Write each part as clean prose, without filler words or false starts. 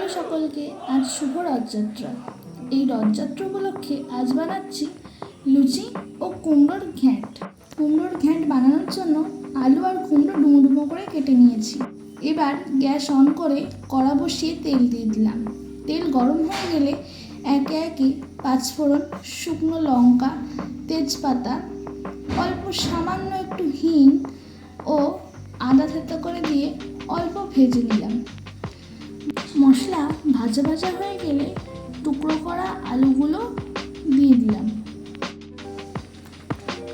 Hello সকলকে, আজ শুভ রথযাত্রা। এই রথযাত্রা উপলক্ষে আজ বানাচ্ছি লুচি ও কুমড়োর ঘ্যাঁট। কুমড়োর ঘ্যাঁট বানানোর জন্য আলু আর কুমড়ো ডুমো ডুমো করে কেটে নিয়েছি। এবার গ্যাস অন করে কড়া বসিয়ে তেল দিয়ে দিলাম। তেল গরম হয়ে গেলে একে একে পাঁচফোড়ন, শুকনো লঙ্কা, তেজপাতা, অল্প সামান্য একটু হিং ও আদা থেতো করে দিয়ে অল্প ভেজে নিলাম। মশলা ভাজা ভাজা হয়ে গেলে টুকরো করা আলুগুলো দিয়ে দিলাম।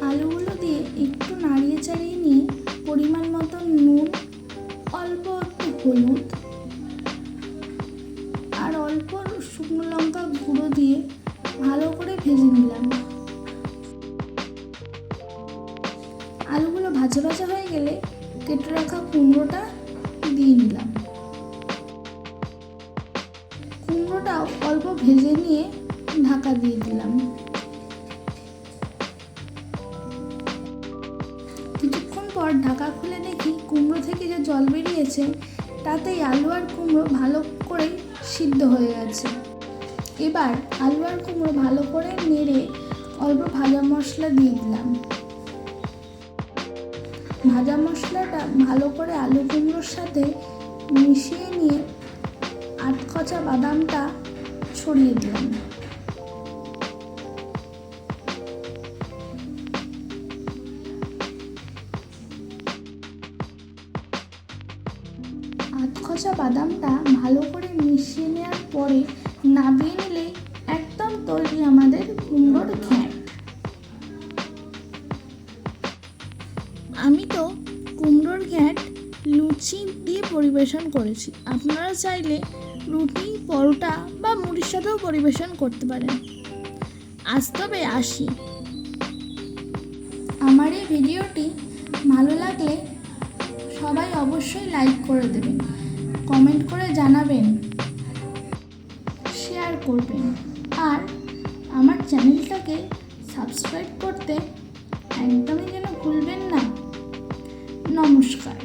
আলুগুলো দিয়ে একটু নাড়িয়ে চাড়িয়ে নিয়ে পরিমাণ মতো নুন, অল্প একটু হলুদ আর অল্প শুকনো লঙ্কা গুঁড়ো দিয়ে ভালো করে ভেজে নিলাম। আলুগুলো ভাজা ভাজা হয়ে গেলে কেটে রাখা কুমড়োটা দিয়ে নিলাম। কুমড়োটাও অল্প ভেজে নিয়ে ঢাকা দিয়ে দিলাম। কিছুক্ষণ পর ঢাকা খুলে দেখি কুমড়ো থেকে যে জল বেরিয়েছে তাতেই আলু আর কুমড়ো ভালো করে সিদ্ধ হয়ে গেছে। এবার আলু আর কুমড়ো ভালো করে নেড়ে অল্প ভাজা মশলা দিয়ে দিলাম। ভাজা মশলাটা ভালো করে আলু কুমড়োর সাথে মিশিয়ে নিয়ে আধখচা বাদামটা ছড়িয়ে দিলাম। আধখচা বাদামটা ভালো করে মিশিয়ে নেওয়ার পরে নামিয়ে নিলে একদম তৈরি আমাদের কুমড়োর ঘ্যাঁট। আমি তো কুমড়োর ঘ্যাঁট লুচি দিয়ে পরিবেশন করেছি। আপনারা চাইলে রুটি, পরোটা বা মুড়ির সাথেও পরিবেশন করতে পারেন। আজ তবে আসি। আমার এই ভিডিওটি ভালো লাগলে সবাই অবশ্যই লাইক করে দেবেন, কমেন্ট করে জানাবেন, শেয়ার করবেন আর আমার চ্যানেলটাকে সাবস্ক্রাইব করতে একদমই যেন ভুলবেন না। নমস্কার।